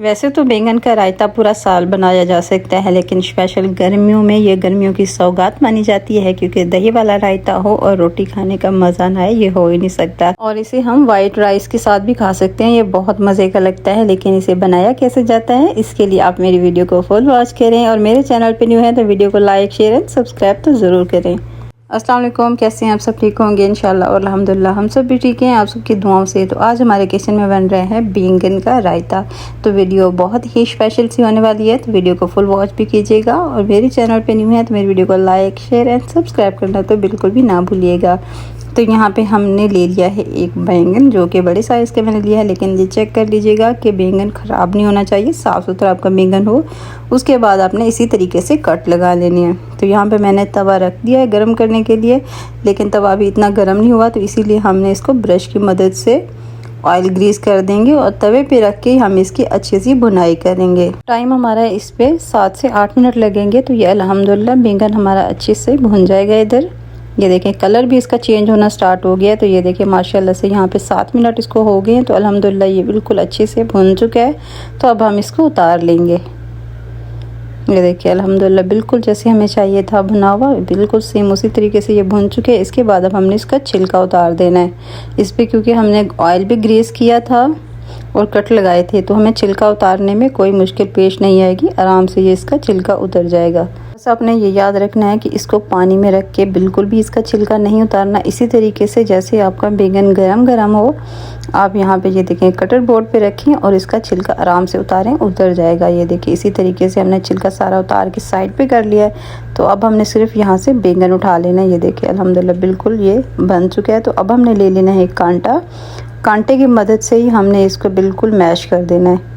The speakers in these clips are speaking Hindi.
वैसे तो बैंगन का रायता पूरा साल बनाया जा सकता है, लेकिन स्पेशल गर्मियों में ये गर्मियों की सौगात मानी जाती है, क्योंकि दही वाला रायता हो और रोटी खाने का मज़ा ना आए ये हो ही नहीं सकता। और इसे हम वाइट राइस के साथ भी खा सकते हैं, ये बहुत मज़े का लगता है। लेकिन इसे बनाया कैसे जाता है, इसके लिए आप मेरी वीडियो को फुल वॉच करें और मेरे चैनल पर न्यू है तो वीडियो को लाइक शेयर एंड सब्सक्राइब तो ज़रूर करें। अस्सलाम वालेकुम, कैसे हैं आप सब? ठीक होंगे इंशाल्लाह और अल्हम्दुलिल्लाह हम सब भी ठीक हैं आप सबकी दुआओं से। तो आज हमारे किचन में बन रहे हैं बैंगन का रायता। तो वीडियो बहुत ही स्पेशल सी होने वाली है, तो वीडियो को फुल वॉच भी कीजिएगा और मेरे चैनल पे न्यू है तो मेरी वीडियो को लाइक शेयर एंड सब्सक्राइब करना तो बिल्कुल भी ना भूलिएगा। तो यहाँ पे हमने ले लिया है एक बैंगन, जो कि बड़े साइज़ का मैंने लिया है, लेकिन ये चेक कर लीजिएगा कि बैंगन ख़राब नहीं होना चाहिए, साफ़ सुथरा आपका बैंगन हो। उसके बाद आपने इसी तरीके से कट लगा लेनी है। तो यहाँ पे मैंने तवा रख दिया है गर्म करने के लिए, लेकिन तवा अभी इतना गर्म नहीं हुआ, तो इसीलिए हमने इसको ब्रश की मदद से ऑयल ग्रीस कर देंगे और तवे पे रख के हम इसकी अच्छी सी भुनाई करेंगे। टाइम हमारा इस पे 7 से 8 मिनट लगेंगे। तो ये अल्हम्दुलिल्लाह बैंगन हमारा अच्छे से भुन जाएगा। इधर ये देखें कलर भी इसका चेंज होना स्टार्ट हो गया है। तो ये देखें माशाल्लाह से यहाँ पे 7 मिनट इसको हो गए हैं। तो अल्हम्दुलिल्लाह ये बिल्कुल अच्छे से भुन चुका है। तो अब हम इसको उतार लेंगे। ये देखिए अल्हम्दुलिल्लाह बिल्कुल जैसे हमें चाहिए था भुना हुआ, बिल्कुल सेम उसी तरीके से ये भुन चुके हैं। इसके बाद अब हमने इसका छिलका उतार देना है इस पर, क्योंकि हमने ऑयल भी ग्रीस किया था और कट लगाए थे, तो हमें छिलका उतारने में कोई मुश्किल पेश नहीं आएगी, आराम से ये इसका छिलका उतर जाएगा। बस आपने ये याद रखना है कि इसको पानी में रख के बिल्कुल भी इसका छिलका नहीं उतारना। इसी तरीके से जैसे आपका बैंगन गरम हो, आप यहाँ पे ये देखें कटर बोर्ड पे रखें और इसका छिलका आराम से उतारें, उतर जाएगा। ये देखिए इसी तरीके से हमने छिलका सारा उतार के साइड पे कर लिया है। तो अब हमने सिर्फ यहाँ से बैंगन उठा लेना है। ये देखिए अल्हम्दुलिल्लाह बिल्कुल ये बन चुका है। तो अब हमने ले लेना है एक कांटे की मदद से ही हमने इसको बिल्कुल मैश कर देना है।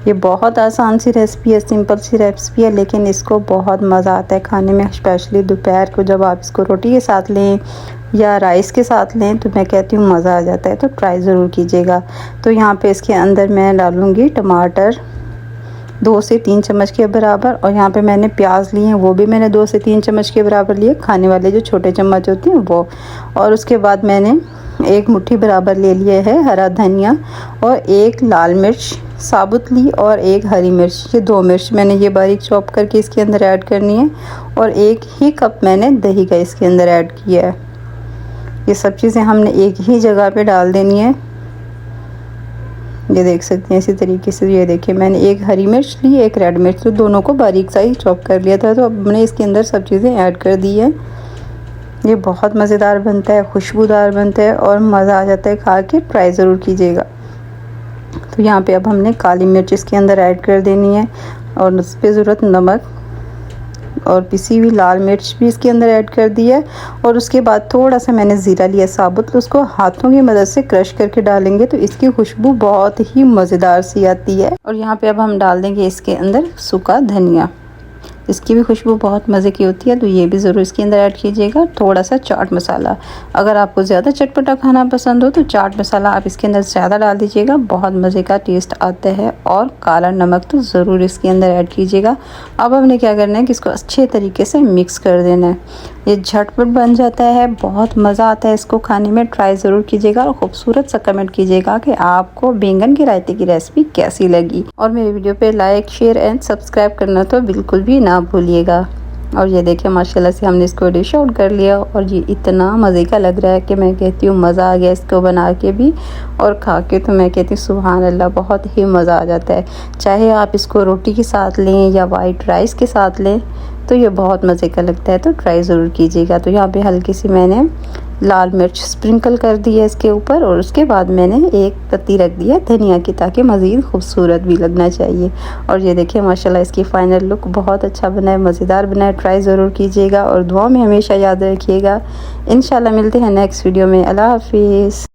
ये बहुत आसान सी रेसिपी है, सिंपल सी रेसिपी है, लेकिन इसको बहुत मज़ा आता है खाने में। स्पेशली दोपहर को जब आप इसको रोटी के साथ लें या राइस के साथ लें तो मैं कहती हूँ मज़ा आ जाता है। तो ट्राई ज़रूर कीजिएगा। तो यहाँ पे इसके अंदर मैं डालूँगी टमाटर 2 से 3 चम्मच के बराबर, और यहाँ पे मैंने प्याज लिए हैं, वो भी मैंने 2 से 3 चम्मच के बराबर लिए, खाने वाले जो छोटे चम्मच होते हैं वो। और उसके बाद मैंने 1 मुट्ठी बराबर ले लिए है हरा धनिया, और 1 लाल मिर्च साबुत ली, और 1 हरी मिर्च। ये 2 मिर्च मैंने ये बारीक चॉप करके इसके अंदर ऐड करनी है, और 1 ही कप मैंने दही का इसके अंदर ऐड किया है। ये सब चीज़ें हमने एक ही जगह पे डाल देनी है। ये देख सकते हैं इसी तरीके से। ये देखिए मैंने 1 हरी मिर्च ली, 1 रेड मिर्च, तो दोनों को बारीक सा ही चॉप कर लिया था। तो अब मैंने इसके अंदर सब चीज़ें ऐड कर दी है। ये बहुत मज़ेदार बनता है, खुशबूदार बनता है और मज़ा आ जाता है खा के। ट्राई ज़रूर कीजिएगा। तो यहाँ पे अब हमने काली मिर्च इसके अंदर ऐड कर देनी है, और उस पर ज़रूरत नमक, और पिसी हुई लाल मिर्च भी इसके अंदर ऐड कर दी है। और उसके बाद थोड़ा सा मैंने ज़ीरा लिया साबुत, तो उसको हाथों की मदद से क्रश करके डालेंगे तो इसकी खुशबू बहुत ही मज़ेदार सी आती है। और यहाँ पे अब हम डाल देंगे इसके अंदर सूखा धनिया, इसकी भी खुशबू बहुत मज़े की होती है, तो ये भी ज़रूर इसके अंदर ऐड कीजिएगा। थोड़ा सा चाट मसाला, अगर आपको ज़्यादा चटपटा खाना पसंद हो तो चाट मसाला आप इसके अंदर ज़्यादा डाल दीजिएगा, बहुत मज़े का टेस्ट आता है। और काला नमक तो ज़रूर इसके अंदर ऐड कीजिएगा। अब हमने क्या करना है कि इसको अच्छे तरीके से मिक्स कर देना है। ये झटपट बन जाता है, बहुत मज़ा आता है इसको खाने में। ट्राई ज़रूर कीजिएगा और खूबसूरत सा कमेंट कीजिएगा कि आपको बैंगन के रायते की रेसिपी कैसी लगी। और मेरे वीडियो पे लाइक शेयर एंड सब्सक्राइब करना तो बिल्कुल भी ना भूलिएगा। और ये देखिए माशाल्लाह से हमने इसको डिश आउट कर लिया, और ये इतना मज़े का लग रहा है कि मैं कहती हूँ मज़ा आ गया इसको बना के भी और खा के। तो मैं कहती हूँ सुभान अल्लाह, बहुत ही मज़ा आ जाता है। चाहे आप इसको रोटी के साथ लें या वाइट राइस के साथ लें, तो ये बहुत मज़े का लगता है। तो ट्राई ज़रूर कीजिएगा। तो यहाँ पे हल्की सी मैंने लाल मिर्च स्प्रिंकल कर दी है इसके ऊपर, और उसके बाद मैंने 1 पत्ती रख दी है धनिया की, ताकि मज़ीद खूबसूरत भी लगना चाहिए। और ये देखिए माशाल्लाह इसकी फ़ाइनल लुक बहुत अच्छा बना है, मज़ेदार बना है। ट्राई ज़रूर कीजिएगा और दुआ में हमेशा याद रखिएगा। इंशाल्लाह मिलते हैं नेक्स्ट वीडियो में। अल्लाह हाफिज़।